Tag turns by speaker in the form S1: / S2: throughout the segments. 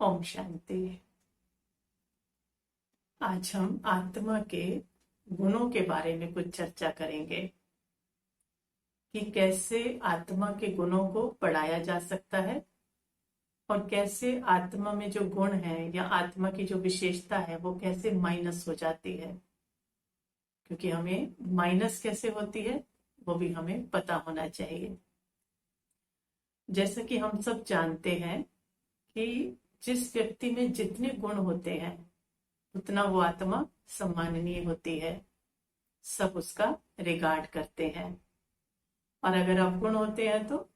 S1: ओम शांति। आज हम आत्मा के गुणों के बारे में कुछ चर्चा करेंगे कि कैसे आत्मा के गुणों को बढ़ाया जा सकता है और कैसे आत्मा में जो गुण है या आत्मा की जो विशेषता है वो कैसे माइनस हो जाती है। क्योंकि हमें माइनस कैसे होती है वो भी हमें पता होना चाहिए। जैसा कि हम सब जानते हैं कि जिस व्यक्ति में जितने गुण होते हैं उतना वो आत्मा सम्माननीय होती है, सब उसका रिगार्ड करते हैं। और अगर अवगुण होते हैं तो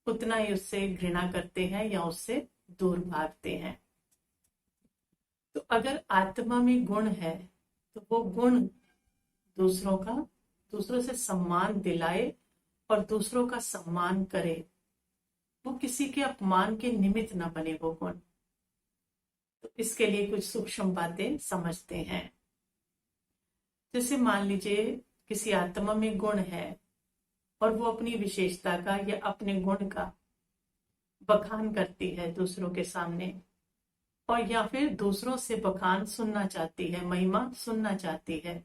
S1: उतना ही उससे घृणा करते हैं या उससे दूर भागते हैं। तो अगर आत्मा में गुण है तो वो गुण दूसरों से सम्मान दिलाए और दूसरों का सम्मान करे, वो किसी के अपमान के निमित्त न बने वो गुण। तो इसके लिए कुछ सूक्ष्म बातें समझते हैं। जैसे मान लीजिए किसी आत्मा में गुण है और वो अपनी विशेषता का या अपने गुण का बखान करती है दूसरों के सामने, और या फिर दूसरों से बखान सुनना चाहती है, महिमा सुनना चाहती है।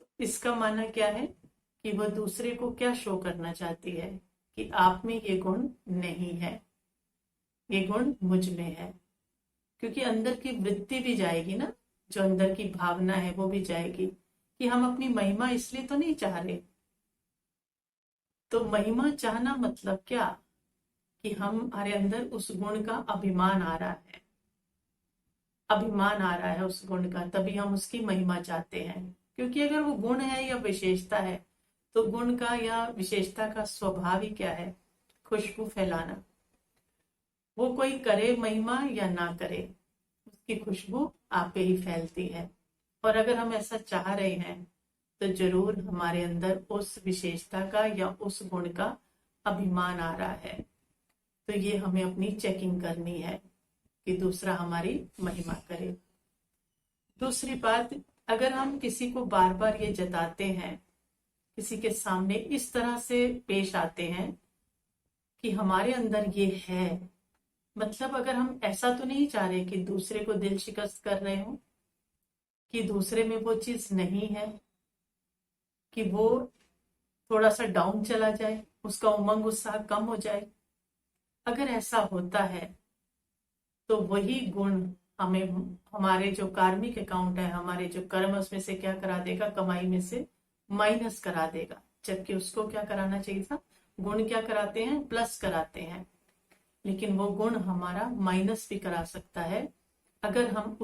S1: तो इसका माना क्या है कि वह दूसरे को क्या शो करना चाहती है कि आप में ये गुण नहीं है, ये गुण मुझ में है। क्योंकि अंदर की वृत्ति भी जाएगी ना, जो अंदर की भावना है वो भी जाएगी कि हम अपनी महिमा इसलिए तो नहीं चाह रहे। तो महिमा चाहना मतलब क्या कि हमारे अंदर उस गुण का अभिमान आ रहा है, अभिमान आ रहा है उस गुण का, तभी हम उसकी महिमा चाहते हैं। क्योंकि अगर वो गुण है या विशेषता है तो गुण का या विशेषता का स्वभाव ही क्या है, खुशबू फैलाना। वो कोई करे महिमा या ना करे, उसकी खुशबू आप पे ही फैलती है। और अगर हम ऐसा चाह रहे हैं तो जरूर हमारे अंदर उस विशेषता का या उस गुण का अभिमान आ रहा है। तो ये हमें अपनी चेकिंग करनी है कि दूसरा हमारी महिमा करे। दूसरी बात, अगर हम किसी को बार बार ये जताते हैं, किसी के सामने इस तरह से पेश आते हैं कि हमारे अंदर ये है, मतलब अगर हम ऐसा तो नहीं चाह रहे कि दूसरे को दिल शिकस्त कर रहे हो, कि दूसरे में वो चीज नहीं है, कि वो थोड़ा सा डाउन चला जाए, उसका उमंग उत्साह कम हो जाए। अगर ऐसा होता है तो वही गुण हमें हमारे जो कार्मिक अकाउंट है, हमारे जो कर्म, उसमें से क्या करा देगा, कमाई में से माइनस करा देगा। जबकि उसको क्या कराना चाहिए था, गुण क्या कराते हैं, प्लस कराते हैं। लेकिन वो गुण हमारा माइनस भी करा सकता है अगर हम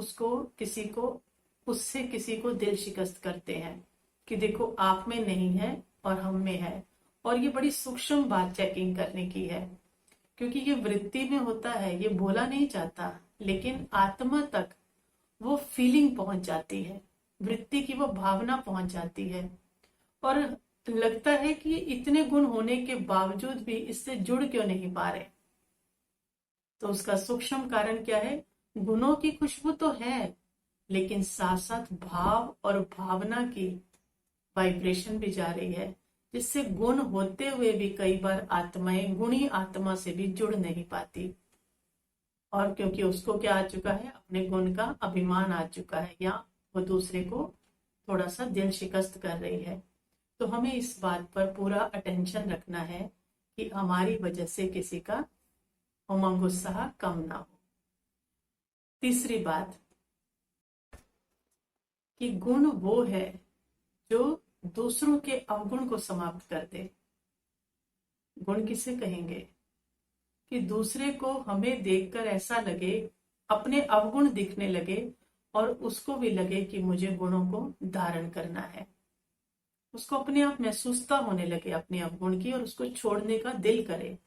S1: उससे किसी को दिल शिकस्त करते हैं कि देखो आप में नहीं है और हम में है। और ये बड़ी सूक्ष्म बात चेकिंग करने की है, क्योंकि ये वृत्ति में होता है, ये बोला नहीं जाता, लेकिन आत्मा तक वो फीलिंग पहुंच जाती है, वृत्ति की वो भावना पहुंच जाती है। और लगता है कि इतने गुण होने के बावजूद भी इससे जुड़ क्यों नहीं पा रहे। तो उसका सूक्ष्म कारण क्या है, गुणों की खुशबू तो है, लेकिन साथ साथ भाव और भावना की वाइब्रेशन भी जा रही है, जिससे गुण होते हुए भी कई बार आत्माएं गुणी आत्मा से भी जुड़ नहीं पाती। और क्योंकि उसको क्या आ चुका है, अपने गुण का अभिमान आ चुका है, या वो दूसरे को थोड़ा सा दिल शिकस्त कर रही है। तो हमें इस बात पर पूरा अटेंशन रखना है कि हमारी वजह से किसी का उमंग उत्साह कम ना हो। तीसरी बात कि गुण वो है जो दूसरों के अवगुण को समाप्त कर दे। गुण किसे कहेंगे कि दूसरे को हमें देखकर ऐसा लगे, अपने अवगुण दिखने लगे और उसको भी लगे कि मुझे गुणों को धारण करना है। उसको अपने आप महसूसता होने लगे अपने अवगुण की और उसको छोड़ने का दिल करे,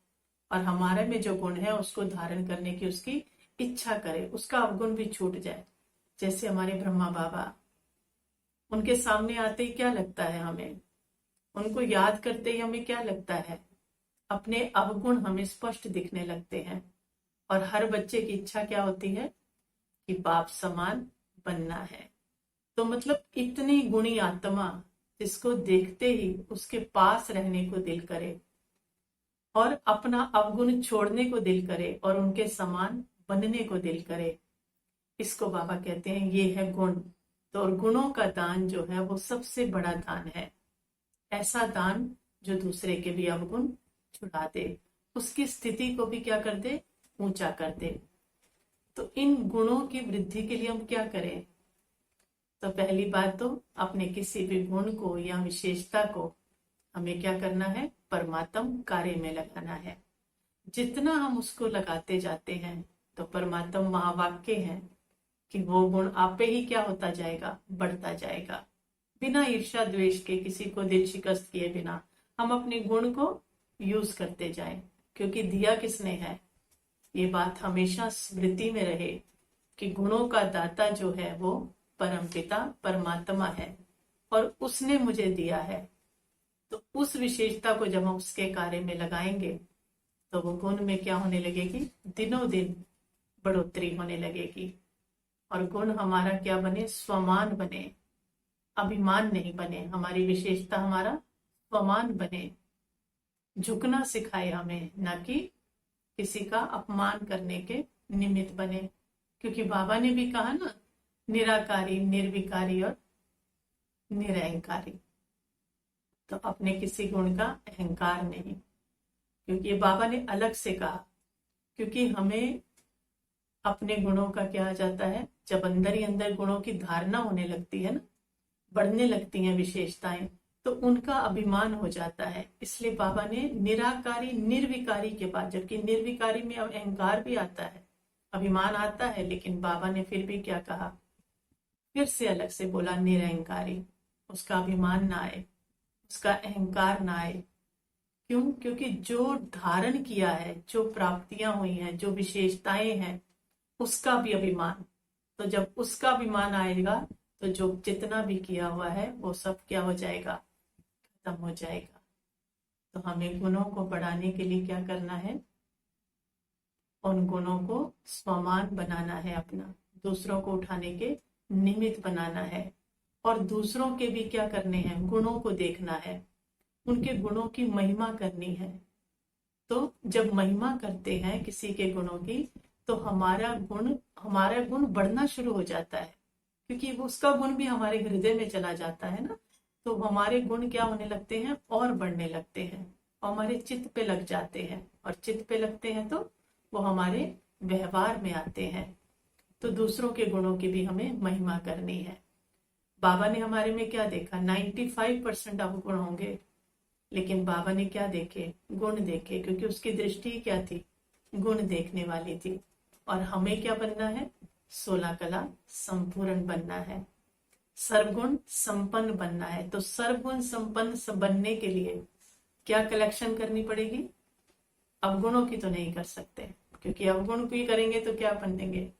S1: और हमारे में जो गुण है उसको धारण करने की उसकी इच्छा करे, उसका अवगुण भी छूट जाए। जैसे हमारे ब्रह्मा बाबा, उनके सामने आते ही क्या लगता है हमें, उनको याद करते ही हमें क्या लगता है, अपने अवगुण हमें स्पष्ट दिखने लगते हैं। और हर बच्चे की इच्छा क्या होती है कि बाप समान बनना है। तो मतलब इतनी गुणी आत्मा जिसको देखते ही उसके पास रहने को दिल करे और अपना अवगुण छोड़ने को दिल करे और उनके समान बनने को दिल करे, इसको बाबा कहते हैं ये है गुण। तो और गुणों का दान जो है वो सबसे बड़ा दान है। ऐसा दान जो दूसरे के भी अवगुण छुड़ा दे, उसकी स्थिति को भी क्या कर दे, ऊंचा कर दे। तो इन गुणों की वृद्धि के लिए हम क्या करें? तो पहली बात तो अपने किसी भी गुण को या विशेषता को हमें क्या करना है, परमात्म कार्य में लगाना है। जितना हम उसको लगाते जाते हैं तो परमात्म महावाक्य है कि वो गुण आपे ही क्या होता जाएगा, बढ़ता जाएगा। बिना ईर्ष्या द्वेष के, किसी को दिल शिकस्त किए बिना हम अपने गुण को यूज करते जाएं, क्योंकि दिया किसने है, ये बात हमेशा स्मृति में रहे कि गुणों का दाता जो है वो परमपिता परमात्मा है और उसने मुझे दिया है। तो उस विशेषता को जब हम उसके कार्य में लगाएंगे तो वो गुण में क्या होने लगेगी, दिनों दिन बढ़ोतरी होने लगेगी। और गुण हमारा क्या बने, स्वमान बने, अभिमान नहीं बने। हमारी विशेषता हमारा स्वमान बने, झुकना सिखाए हमें, ना कि किसी का अपमान करने के निमित्त बने। क्योंकि बाबा ने भी कहा ना, निराकारी, निर्विकारी और निरअहंकारी। तो अपने किसी गुण का अहंकार नहीं, क्योंकि ये बाबा ने अलग से कहा। क्योंकि हमें अपने गुणों का क्या आ जाता है, जब अंदर ही अंदर गुणों की धारणा होने लगती है ना, बढ़ने लगती हैं विशेषताएं, तो उनका अभिमान हो जाता है। इसलिए बाबा ने निराकारी निर्विकारी के बाद, जबकि निर्विकारी में अहंकार भी आता है, अभिमान आता है, लेकिन बाबा ने फिर भी क्या कहा, फिर से अलग से बोला निरअहंकारी। उसका अभिमान ना आए, उसका अहंकार ना आए। क्यों? क्योंकि जो धारण किया है, जो प्राप्तियां हुई हैं, जो विशेषताएं हैं, उसका भी अभिमान। तो जब उसका अभिमान आएगा तो जो जितना भी किया हुआ है वो सब क्या हो जाएगा, खत्म हो जाएगा। तो हमें गुणों को बढ़ाने के लिए क्या करना है, उन गुणों को स्वमान बनाना है, अपना दूसरों को उठाने के निमित्त बनाना है। और दूसरों के भी क्या करने हैं, गुणों को देखना है, उनके गुणों की महिमा करनी है। तो जब महिमा करते हैं किसी के गुणों की, तो हमारा गुण बढ़ना शुरू हो जाता है, क्योंकि उसका गुण भी हमारे हृदय में चला जाता है ना। तो हमारे गुण क्या होने लगते हैं, और बढ़ने लगते हैं, और हमारे चित्त पे लग जाते हैं। और चित्त पे लगते हैं तो वो हमारे व्यवहार में आते हैं। तो दूसरों के गुणों की भी हमें महिमा करनी है। बाबा ने हमारे में क्या देखा, 95% अवगुण होंगे, लेकिन बाबा ने क्या देखे, गुण देखे, क्योंकि उसकी दृष्टि क्या थी, गुण देखने वाली थी। और हमें क्या बनना है, 16 कला संपूर्ण बनना है, सर्वगुण संपन्न बनना है। तो सर्वगुण संपन्न बनने के लिए क्या कलेक्शन करनी पड़ेगी, अवगुणों की तो नहीं कर सकते, क्योंकि अवगुण की करेंगे तो क्या बनेंगे,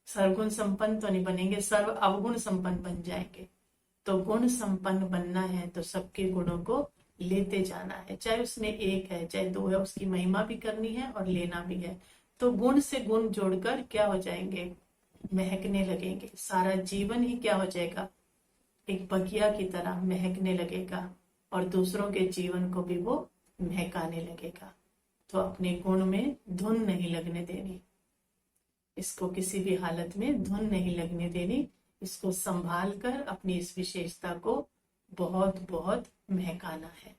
S1: सर्वगुण संपन्न तो नहीं बनेंगे, सर्व अवगुण संपन्न बन जाएंगे। तो गुण संपन्न बनना है तो सबके गुणों को लेते जाना है, चाहे उसमें एक है चाहे दो है, उसकी महिमा भी करनी है और लेना भी है। तो गुण से गुण जोड़कर क्या हो जाएंगे, महकने लगेंगे। सारा जीवन ही क्या हो जाएगा, एक बगिया की तरह महकने लगेगा, और दूसरों के जीवन को भी वो महकाने लगेगा। तो अपने गुण में धुन नहीं लगने देनी, इसको किसी भी हालत में धुन नहीं लगने देनी। इसको संभाल कर अपनी इस विशेषता को बहुत बहुत महकाना है।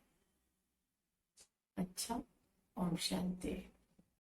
S1: अच्छा, ओम शांति।